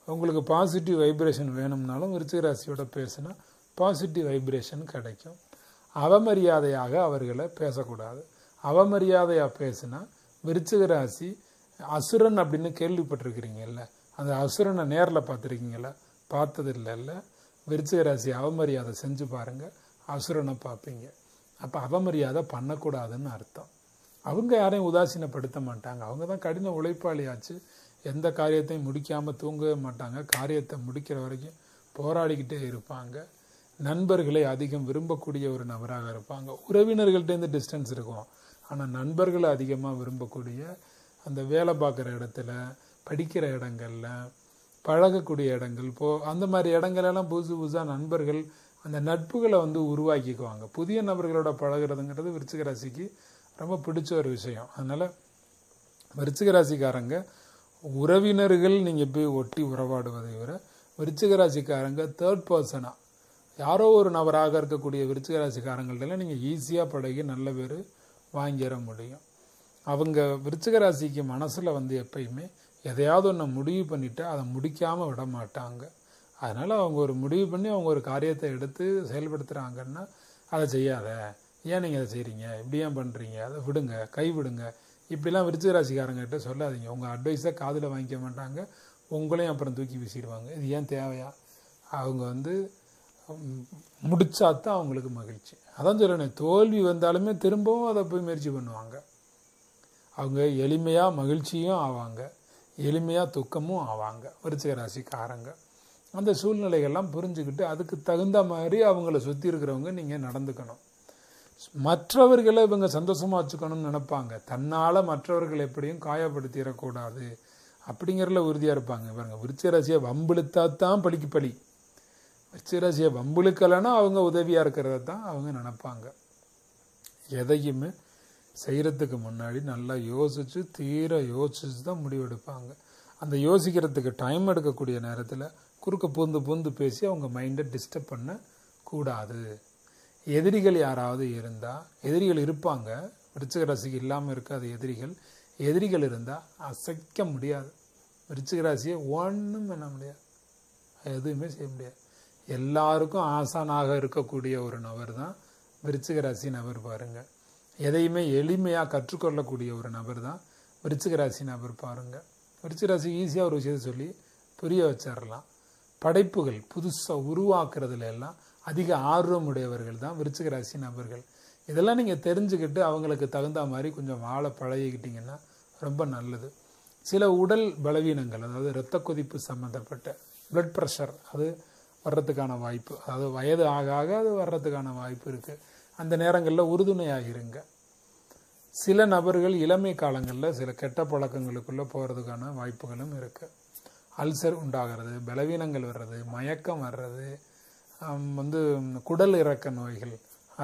உங்களுக்கு பாசிட்டிவ் வைப்ரேஷன் வேணும்னாலும் விருச்சிக ராசியோட பேசுனா பாசிட்டிவ் வைப்ரேஷன் கிடைக்கும். அவமரியாதையாக அவர்களை பேசக்கூடாது. அவமரியாதையாக பேசினா விருச்சிக ராசி அசுரன் அப்படின்னு கேள்விப்பட்டிருக்கிறீங்கல்ல, அந்த அசுரனை நேரில் பார்த்துருக்கீங்களா? பார்த்தது இல்லைல்ல. விருச்சிக ராசி அவமரியாதை செஞ்சு பாருங்கள், அசுரனை பார்ப்பீங்க. அப்போ அவமரியாதை பண்ணக்கூடாதுன்னு அர்த்தம். அவங்க யாரையும் உதாசீனப்படுத்த மாட்டாங்க. அவங்க தான் கடின உழைப்பாளியாச்சு. எந்த காரியத்தையும் முடிக்காமல் தூங்கவே மாட்டாங்க. காரியத்தை முடிக்கிற வரைக்கும் போராடிக்கிட்டே இருப்பாங்க. நண்பர்களை அதிகம் விரும்பக்கூடிய ஒரு நபராக இருப்பாங்க. உறவினர்கள்ட்டேருந்து டிஸ்டன்ஸ் இருக்கும், ஆனால் நண்பர்களை அதிகமாக விரும்பக்கூடிய, அந்த வேலை பார்க்குற இடத்துல, படிக்கிற இடங்கள்ல, பழகக்கூடிய இடங்கள், அந்த மாதிரி இடங்களெல்லாம் புதுசு புதுசாக நண்பர்கள், அந்த நட்புகளை வந்து உருவாக்கிக்குவாங்க. புதிய நபர்களோட பழகிறதுங்கிறது விருச்சிக ராசிக்கு ரொம்ப பிடிச்ச ஒரு விஷயம். அதனால் விருச்சிக ராசிக்காரங்க உறவினர்கள் நீங்கள் போய் ஒட்டி உறவாடுவதை விட விருச்சிக ராசிக்காரங்க தேர்ட் பர்சனாக யாரோ ஒரு நபராக இருக்கக்கூடிய விருச்சிக ராசிக்காரங்கள்ட்ட நீங்கள் ஈஸியாக பழகி நல்ல பேர் வாங்கிட முடியும். அவங்க விருச்சிக ராசிக்கு மனசில் வந்து எப்பயுமே எதையாவது ஒன்று முடிவு பண்ணிவிட்டு அதை முடிக்காமல் விட மாட்டாங்க. அதனால் அவங்க ஒரு முடிவு பண்ணி அவங்க ஒரு காரியத்தை எடுத்து செயல்படுத்துகிறாங்கன்னா அதை செய்யாத, ஏன் நீங்கள் அதை செய்கிறீங்க, இப்படி ஏன் பண்ணுறீங்க, அதை விடுங்க, கைவிடுங்க, இப்படிலாம் விருச்சிக ராசிக்காரங்கிட்ட சொல்லாதீங்க. உங்கள் அட்வைஸை காதில் வாங்கிக்க மாட்டாங்க, உங்களையும் அப்புறம் தூக்கி வீசிடுவாங்க. இது ஏன் தேவையா? அவங்க வந்து முடிச்சாதான் அவங்களுக்கு மகிழ்ச்சி. அதான் சொல்லணும், தோல்வி வந்தாலுமே திரும்பவும் அதை போய் முயற்சி பண்ணுவாங்க. அவங்க எளிமையாக மகிழ்ச்சியும் ஆவாங்க, எளிமையாக துக்கமும் ஆவாங்க விருச்சிக ராசிக்காரங்க. அந்த சூழ்நிலைகள்லாம் புரிஞ்சுக்கிட்டு அதுக்கு தகுந்த மாதிரி அவங்கள சுற்றி இருக்கிறவங்க நீங்கள் நடந்துக்கணும். மற்றவர்களை இவங்க சந்தோஷமாக வச்சுக்கணும்னு நினைப்பாங்க. தன்னால் மற்றவர்கள் எப்படியும் காயப்படுத்திடக்கூடாது அப்படிங்கிறதுல உறுதியாக இருப்பாங்க. பாருங்க, விருச்சிக ராசியை வம்பிழுத்தா தான் பலிக்கு பலி. விருச்சிக ராசியை வம்பிழுக்கலைன்னா அவங்க உதவியாக இருக்கிறத தான் அவங்க நினைப்பாங்க. எதையுமே செய்கிறதுக்கு முன்னாடி நல்லா யோசித்து தீர யோசித்து தான் முடிவெடுப்பாங்க. அந்த யோசிக்கிறதுக்கு டைம் எடுக்கக்கூடிய நேரத்தில் குறுக்க பூந்து பேசி அவங்க மைண்டை டிஸ்டர்ப் பண்ண கூடாது. எதிரிகள் யாராவது இருந்தால், எதிரிகள் இருப்பாங்க, விருச்சிக ராசிக்கு இல்லாமல் இருக்காது எதிரிகள். எதிரிகள் இருந்தால் அசைக்க முடியாது. விருச்சிக ராசியை ஒன்றும் பண்ண முடியாது, எதுவுமே செய்ய முடியாது. எல்லாருக்கும் ஆசானாக இருக்கக்கூடிய ஒரு நபர் தான் விருச்சிக ராசி நபர். பாருங்க, எதையுமே எளிமையாக கற்றுக்கொள்ளக்கூடிய ஒரு நபர் தான் விருச்சிக ராசி நபர். பாருங்க, விருச்சிக ராசி ஈஸியாக ஒரு விஷயத்தை சொல்லி புரிய வச்சிடலாம். படைப்புகள் புதுசாக உருவாக்குறதுல எல்லாம் அதிக ஆர்வமுடையவர்கள் தான் விருச்சிக ராசி நபர்கள். இதெல்லாம் நீங்கள் தெரிஞ்சுக்கிட்டு அவங்களுக்கு தகுந்த மாதிரி கொஞ்சம் வாழ பழகிக்கிட்டிங்கன்னா ரொம்ப நல்லது. சில உடல் பலவீனங்கள், அதாவது இரத்த கொதிப்பு சம்மந்தப்பட்ட பிளட் ப்ரெஷர், அது வர்றதுக்கான வாய்ப்பு, அதாவது வயது ஆக ஆக அது வர்றதுக்கான வாய்ப்பு இருக்குது. அந்த நேரங்களில் உறுதுணையாகிருங்க. சில நபர்கள் இளமை காலங்களில் சில கெட்ட பழக்கங்களுக்குள்ளே போகிறதுக்கான வாய்ப்புகளும் இருக்குது. அல்சர் உண்டாகிறது, பலவீனங்கள் வர்றது, மயக்கம் வர்றது, வந்து குடல் இறக்க நோய்கள்,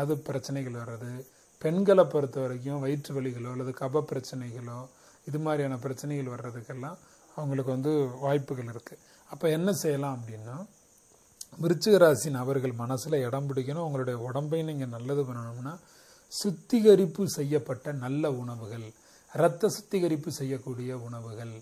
அது பிரச்சனைகள் வர்றது, பெண்களை பொறுத்த வரைக்கும் வயிற்று வலிகளோ அல்லது கப பிரச்சனைகளோ இது மாதிரியான பிரச்சனைகள் வர்றதுக்கெல்லாம் அவங்களுக்கு வந்து வாய்ப்புகள் இருக்குது. அப்போ என்ன செய்யலாம் அப்படின்னா, விருச்சிக ராசி நபர்கள் மனசில் இடம் பிடிக்கணும். உங்களுடைய உடம்பை நீங்கள் நல்லது பண்ணணும்னா சுத்திகரிப்பு செய்யப்பட்ட நல்ல உணவுகள், இரத்த சுத்திகரிப்பு செய்யக்கூடிய உணவுகள்,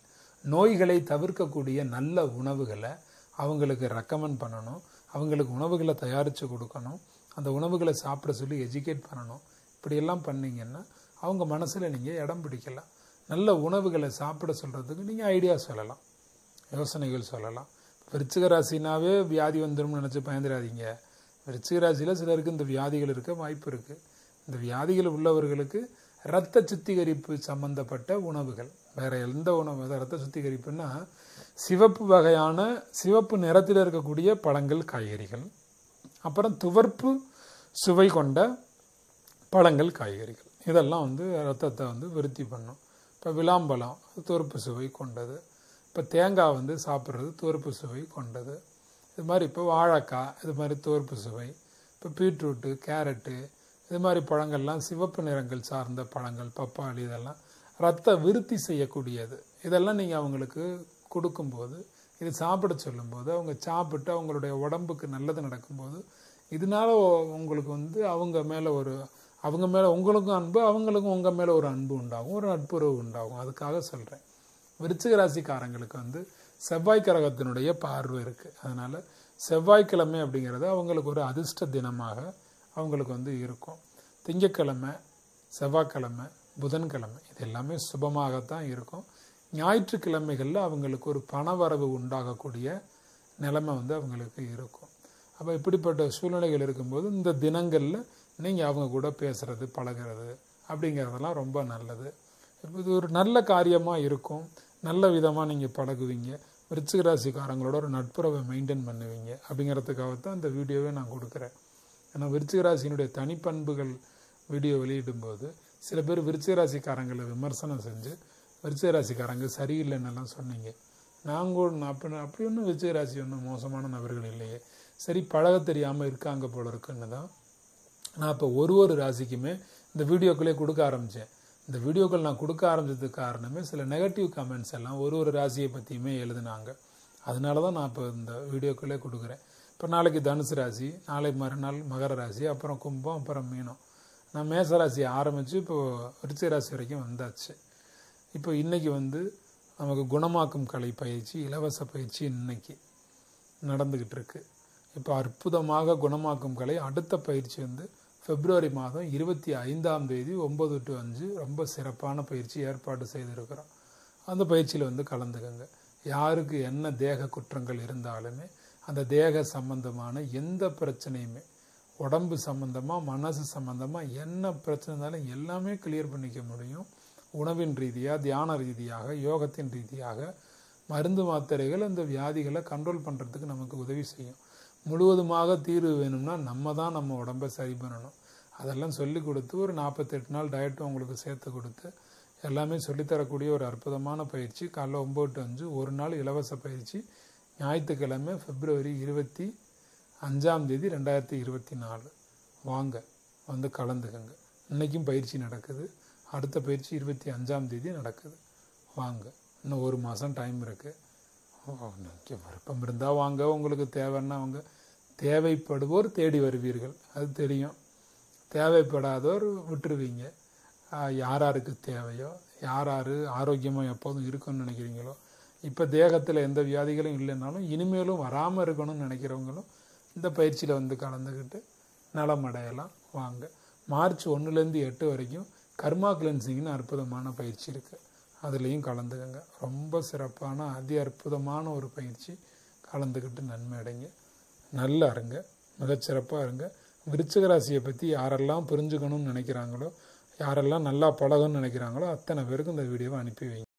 நோய்களை தவிர்க்கக்கூடிய நல்ல உணவுகளை அவங்களுக்கு ரெக்கமெண்ட் பண்ணணும். அவங்களுக்கு உணவுகளை தயாரித்து கொடுக்கணும். அந்த உணவுகளை சாப்பிட சொல்லி எஜுகேட் பண்ணணும். இப்படியெல்லாம் பண்ணிங்கன்னா அவங்க மனசில் நீங்கள் இடம் பிடிக்கலாம். நல்ல உணவுகளை சாப்பிட சொல்கிறதுக்கு நீங்கள் ஐடியா சொல்லலாம், யோசனைகள் சொல்லலாம். விருச்சிக ராசினாவே வியாதி வந்துடும் நினச்சி பயந்துடாதீங்க. விருச்சிக ராசியில் சிலருக்கு இந்த வியாதிகள் இருக்க வாய்ப்பு இருக்குது. இந்த வியாதிகள் உள்ளவர்களுக்கு இரத்த சுத்திகரிப்பு சம்பந்தப்பட்ட உணவுகள், வேற எந்த உணவு, இரத்த சுத்திகரிப்புன்னா சிவப்பு வகையான சிவப்பு நிறத்தில் இருக்கக்கூடிய பழங்கள், காய்கறிகள், அப்புறம் துவர்ப்பு சுவை கொண்ட பழங்கள், காய்கறிகள், இதெல்லாம் வந்து ரத்தத்தை வந்து விருத்தி பண்ணும். இப்போ விளாம்பழம் துவர்ப்பு சுவை கொண்டது. இப்போ தேங்காய் வந்து சாப்பிட்றது துவர்ப்பு சுவை கொண்டது. இது மாதிரி இப்போ வாழைக்காய் இது மாதிரி துவர்ப்பு சுவை. இப்போ பீட்ரூட்டு, கேரட்டு இது மாதிரி பழங்கள்லாம் சிவப்பு நிறங்கள் சார்ந்த பழங்கள், பப்பாளி, இதெல்லாம் ரத்த விருத்தி செய்யக்கூடியது. இதெல்லாம் நீங்கள் அவங்களுக்கு கொடுக்கும்போது, இது சாப்பிட சொல்லும்போது, அவங்க சாப்பிட்டு அவங்களுடைய உடம்புக்கு நல்லது நடக்கும்போது, இதனால உங்களுக்கு வந்து அவங்க மேலே உங்களுக்கும் அன்பு, அவங்களுக்கும் உங்கள் மேலே ஒரு அன்பு உண்டாகும், ஒரு நட்புறவு உண்டாகும். அதுக்காக சொல்கிறேன். விருச்சிக ராசிக்காரங்களுக்கு வந்து செவ்வாய் கிரகத்தினுடைய பார்வை இருக்குது. அதனால் செவ்வாய்க்கிழமை அப்படிங்கிறது அவங்களுக்கு ஒரு அதிர்ஷ்ட தினமாக அவங்களுக்கு வந்து இருக்கும். திங்கட்கிழமை, செவ்வாய்க்கிழமை, புதன்கிழமை இது எல்லாமே சுபமாகத்தான் இருக்கும். ஞாயிற்றுக்கிழமைகளில் அவங்களுக்கு ஒரு பணவரவு உண்டாகக்கூடிய நிலைமை வந்து அவங்களுக்கு இருக்கும். அப்போ இப்படிப்பட்ட சூழ்நிலைகள் இருக்கும்போது இந்த தினங்களில் நீங்கள் அவங்க கூட பேசுகிறது, பழகிறது அப்படிங்கிறதெல்லாம் ரொம்ப நல்லது. இது ஒரு நல்ல காரியமாக இருக்கும். நல்ல விதமாக நீங்கள் பழகுவீங்க. விருச்சிக ராசிக்காரங்களோட ஒரு நட்புறவை மெயின்டைன் பண்ணுவீங்க. அப்படிங்கிறதுக்காகத்தான் இந்த வீடியோவே நான் கொடுக்குறேன். ஏன்னா விருச்சிக ராசியினுடைய தனிப்பண்புகள் வீடியோ வெளியிடும்போது சில பேர் விருச்சிக ராசிக்காரங்களை விமர்சனம் செஞ்சு விருச்சிக ராசிக்காரங்க சரியில்லைன்னெல்லாம் சொன்னீங்க. அப்படி ஒன்றும் விருச்சிக ராசி ஒன்றும் மோசமான நபர்கள் இல்லையே, சரி பழக தெரியாமல் இருக்காங்க போல இருக்குன்னு தான் நான் இப்போ ஒரு ராசிக்குமே இந்த வீடியோக்களே கொடுக்க ஆரம்பித்தேன். இந்த வீடியோக்கள் நான் கொடுக்க ஆரம்பித்ததுக்கு காரணமே சில நெகட்டிவ் கமெண்ட்ஸ் எல்லாம் ஒரு ராசியை பற்றியுமே எழுதுனாங்க. அதனால தான் நான் இப்போ இந்த வீடியோக்களே கொடுக்குறேன். இப்போ நாளைக்கு தனுசு ராசி, நாளை மறுநாள் மகர ராசி, அப்புறம் கும்பம், அப்புறம் மீனம். நான் மேச ராசியை ஆரம்பித்து இப்போது விருச்சிக ராசி வரைக்கும் வந்தாச்சு. இப்போ இன்றைக்கி வந்து நமக்கு குணமாக்கும் கலை பயிற்சி, இலவச பயிற்சி இன்னைக்கு நடந்துக்கிட்டு இருக்கு. இப்போ அற்புதமாக குணமாக்கும் கலை அடுத்த பயிற்சி வந்து பிப்ரவரி மாதம் 25ஆம் தேதி 9 to 5 ரொம்ப சிறப்பான பயிற்சி ஏற்பாடு செய்திருக்கிறோம். அந்த பயிற்சியில் வந்து கலந்துக்கங்க. யாருக்கு என்ன தேக குற்றங்கள் இருந்தாலுமே அந்த தேக சம்பந்தமான எந்த பிரச்சனையுமே, உடம்பு சம்பந்தமாக, மனசு சம்பந்தமாக என்ன பிரச்சனை இருந்தாலும் எல்லாமே கிளியர் பண்ணிக்க முடியும். உணவின் ரீதியாக, தியான ரீதியாக, யோகத்தின் ரீதியாக, மருந்து மாத்திரைகள் அந்த வியாதிகளை கண்ட்ரோல் பண்ணுறதுக்கு நமக்கு உதவி செய்யும். முழுவதுமாக தீர்வு வேணும்னா நம்ம தான் நம்ம உடம்பை சரி பண்ணணும். அதெல்லாம் சொல்லி கொடுத்து ஒரு 48 நாள் டயட்டும் உங்களுக்கு சேர்த்து கொடுத்து எல்லாமே சொல்லித்தரக்கூடிய ஒரு அற்புதமான பயிற்சி. காலைல 9 to 5 ஒரு நாள் இலவச பயிற்சி. ஞாயிற்றுக்கிழமை பிப்ரவரி 25ஆம் தேதி 2024 வாங்க வந்து கலந்துக்கங்க. இன்றைக்கும் பயிற்சி நடக்குது. அடுத்த பயிற்சி 25ஆம் தேதி நடக்குது. வாங்க, இன்னும் ஒரு மாதம் டைம் இருக்குது. விருப்பம் இருந்தால் வாங்க, உங்களுக்கு தேவைன்னா அவங்க, தேவைப்படுவோர் தேடி வருவீர்கள், அது தெரியும். தேவைப்படாதோர் விட்டுருவீங்க. யாருக்கு தேவையோ, யார் ஆரோக்கியமாக எப்போதும் இருக்குன்னு நினைக்கிறீங்களோ, இப்போ தேகத்தில் எந்த வியாதிகளும் இல்லைன்னாலும் இனிமேலும் வராமல் இருக்கணும்னு நினைக்கிறவங்களும் இந்த பயிற்சியில் வந்து கலந்துக்கிட்டு நலமடையலாம். வாங்க. மார்ச் 1லேருந்து 8 வரைக்கும் கர்மா கிளென்சிங்னு அற்புதமான பயிற்சி இருக்குது. அதுலேயும் கலந்துக்கங்க. ரொம்ப சிறப்பான அதி அற்புதமான ஒரு பயிற்சி. கலந்துக்கிட்டு நன்மை அடைங்க. நல்லா இருங்க, மிகச்சிறப்பாக இருங்க. விருச்சிக ராசியை பற்றி யாரெல்லாம் புரிஞ்சுக்கணும்னு நினைக்கிறாங்களோ, யாரெல்லாம் நல்லா பழகணும்னு நினைக்கிறாங்களோ அத்தனை பேருக்கு இந்த வீடியோவை அனுப்பி வைங்க.